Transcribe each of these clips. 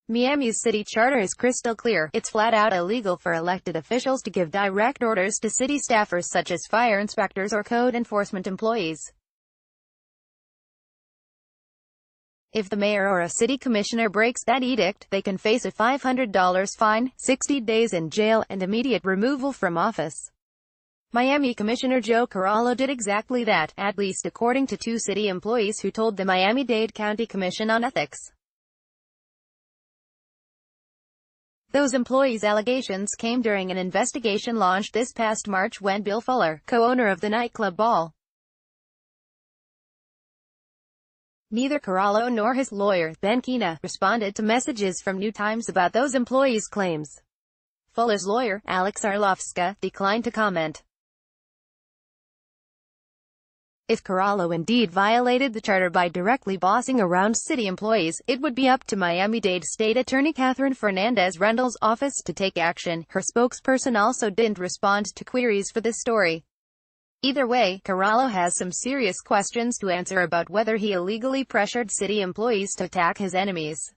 Miami's city charter is crystal clear. It's flat out illegal for elected officials to give direct orders to city staffers such as fire inspectors or code enforcement employees. If the mayor or a city commissioner breaks that edict, they can face a $500 fine, 60 days in jail, and immediate removal from office. Miami Commissioner Joe Carollo did exactly that, at least according to two city employees who told the Miami-Dade County Commission on Ethics. Those employees' allegations came during an investigation launched this past March when Bill Fuller, co-owner of the nightclub Ball. Neither Carollo nor his lawyer, Ben Kina, responded to messages from New Times about those employees' claims. Fuller's lawyer, Alex Arlovska, declined to comment. If Carollo indeed violated the charter by directly bossing around city employees, it would be up to Miami-Dade State Attorney Catherine Fernandez-Rendell's office to take action. Her spokesperson also didn't respond to queries for this story. Either way, Carollo has some serious questions to answer about whether he illegally pressured city employees to attack his enemies.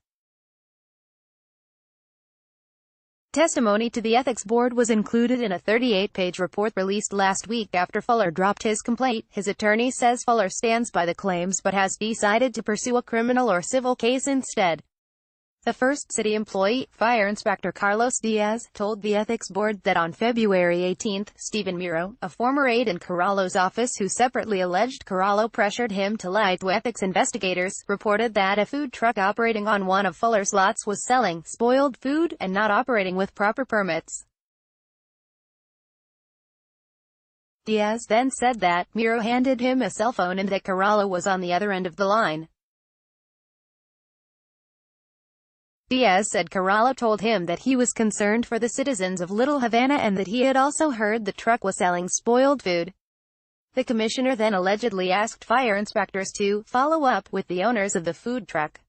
Testimony to the ethics board was included in a 38-page report released last week after Fuller dropped his complaint. His attorney says Fuller stands by the claims but has decided to pursue a criminal or civil case instead. The first city employee, Fire Inspector Carlos Diaz, told the ethics board that on February 18, Stephen Miro, a former aide in Carollo's office who separately alleged Carollo pressured him to lie to ethics investigators, reported that a food truck operating on one of Fuller's lots was selling spoiled food and not operating with proper permits. Diaz then said that Miro handed him a cell phone and that Carollo was on the other end of the line. Diaz said Carollo told him that he was concerned for the citizens of Little Havana and that he had also heard the truck was selling spoiled food. The commissioner then allegedly asked fire inspectors to follow up with the owners of the food truck.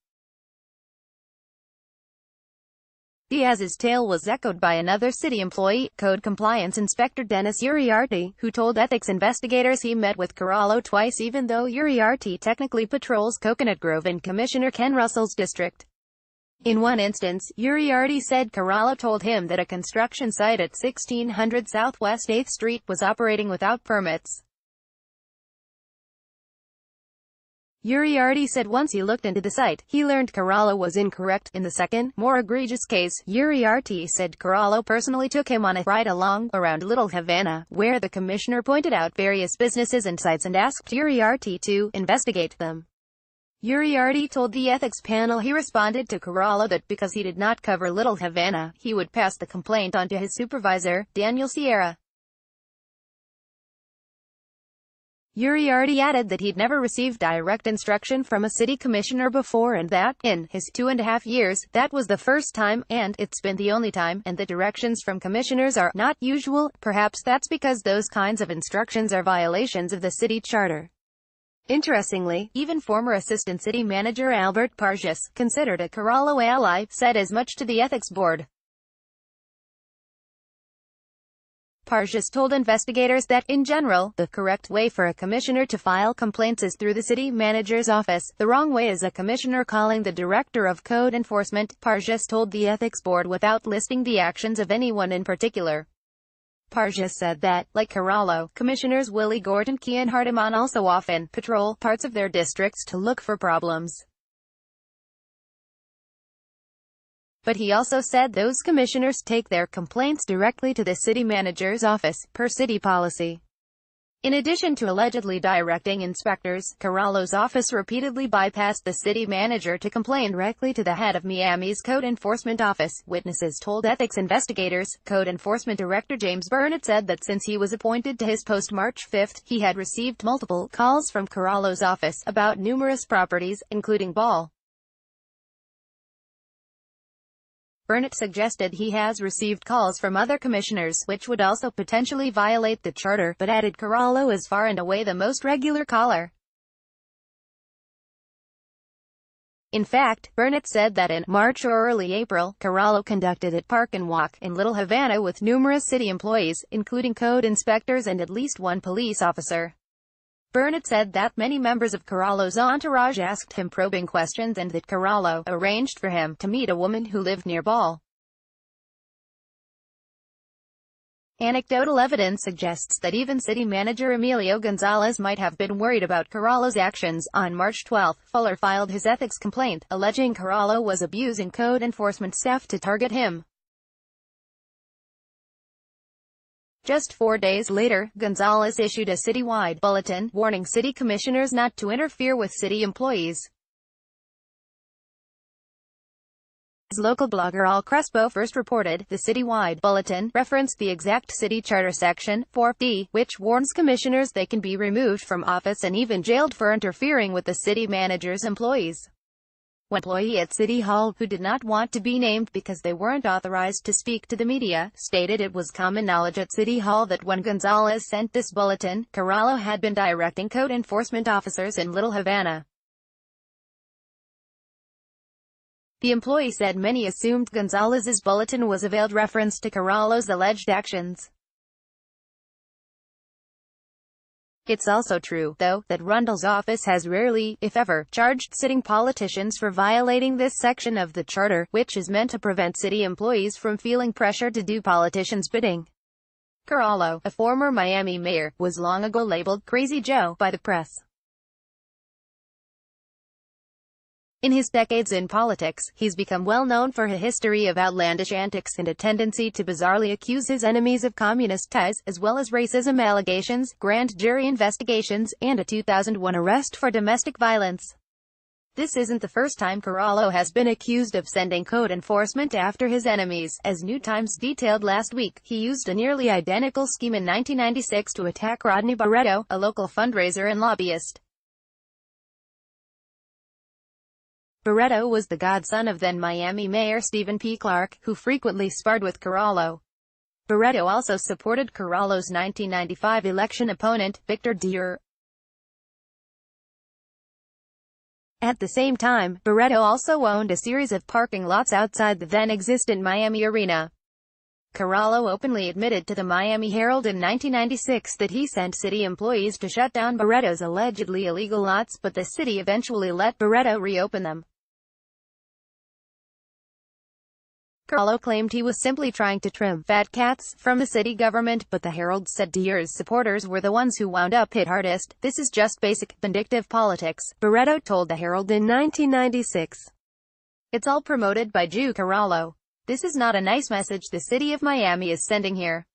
Diaz's tale was echoed by another city employee, Code Compliance Inspector Dennis Uriarte, who told ethics investigators he met with Carollo twice even though Uriarte technically patrols Coconut Grove in Commissioner Ken Russell's district. In one instance, Uriarte said Carollo told him that a construction site at 1600 Southwest 8th Street was operating without permits. Uriarte said once he looked into the site, he learned Carollo was incorrect. In the second, more egregious case, Uriarte said Carollo personally took him on a ride-along around Little Havana, where the commissioner pointed out various businesses and sites and asked Uriarte to investigate them. Uriarte told the ethics panel he responded to Carollo that because he did not cover Little Havana, he would pass the complaint on to his supervisor, Daniel Sierra. Uriarte added that he'd never received direct instruction from a city commissioner before and that, in his 2.5 years, that was the first time, and it's been the only time, and the directions from commissioners are not usual. Perhaps that's because those kinds of instructions are violations of the city charter. Interestingly, even former assistant city manager Albert Parges, considered a Carollo ally, said as much to the ethics board. Parges told investigators that, in general, the correct way for a commissioner to file complaints is through the city manager's office. The wrong way is a commissioner calling the director of code enforcement, Parges told the ethics board without listing the actions of anyone in particular. Parges said that, like Carollo, Commissioners Willie Gord and Kian Hardiman also often patrol parts of their districts to look for problems. But he also said those commissioners take their complaints directly to the city manager's office, per city policy. In addition to allegedly directing inspectors, Carollo's office repeatedly bypassed the city manager to complain directly to the head of Miami's Code Enforcement Office. Witnesses told ethics investigators, Code Enforcement Director James Burnett said that since he was appointed to his post March 5, he had received multiple calls from Carollo's office about numerous properties, including Ball. Burnett suggested he has received calls from other commissioners, which would also potentially violate the charter, but added Carollo is far and away the most regular caller. In fact, Burnett said that in March or early April, Carollo conducted a park and walk in Little Havana with numerous city employees, including code inspectors and at least one police officer. Burnett said that many members of Carollo's entourage asked him probing questions and that Carollo arranged for him to meet a woman who lived nearby. Anecdotal evidence suggests that even city manager Emilio Gonzalez might have been worried about Carollo's actions. On March 12, Fuller filed his ethics complaint, alleging Carollo was abusing code enforcement staff to target him. Just 4 days later, Gonzalez issued a citywide bulletin, warning city commissioners not to interfere with city employees. As local blogger Al Crespo first reported, the citywide bulletin referenced the exact city charter section 4D, which warns commissioners they can be removed from office and even jailed for interfering with the city manager's employees. One employee at City Hall, who did not want to be named because they weren't authorized to speak to the media, stated it was common knowledge at City Hall that when Gonzalez sent this bulletin, Carollo had been directing code enforcement officers in Little Havana. The employee said many assumed Gonzalez's bulletin was a veiled reference to Carollo's alleged actions. It's also true, though, that Rundle's office has rarely, if ever, charged sitting politicians for violating this section of the charter, which is meant to prevent city employees from feeling pressure to do politicians' bidding. Carollo, a former Miami mayor, was long ago labeled Crazy Joe by the press. In his decades in politics, he's become well known for a history of outlandish antics and a tendency to bizarrely accuse his enemies of communist ties, as well as racism allegations, grand jury investigations, and a 2001 arrest for domestic violence. This isn't the first time Carollo has been accused of sending code enforcement after his enemies. As New Times detailed last week, he used a nearly identical scheme in 1996 to attack Rodney Barreto, a local fundraiser and lobbyist. Barreto was the godson of then Miami Mayor Stephen P. Clark, who frequently sparred with Carollo. Barreto also supported Carollo's 1995 election opponent, Victor Dier. At the same time, Barreto also owned a series of parking lots outside the then-existent Miami Arena. Carollo openly admitted to the Miami Herald in 1996 that he sent city employees to shut down Barreto's allegedly illegal lots, but the city eventually let Barreto reopen them. Carollo claimed he was simply trying to trim fat cats from the city government, but the Herald said Dier's supporters were the ones who wound up hit hardest. This is just basic, vindictive politics, Barreto told the Herald in 1996. It's all promoted by Jew Carollo. This is not a nice message the city of Miami is sending here.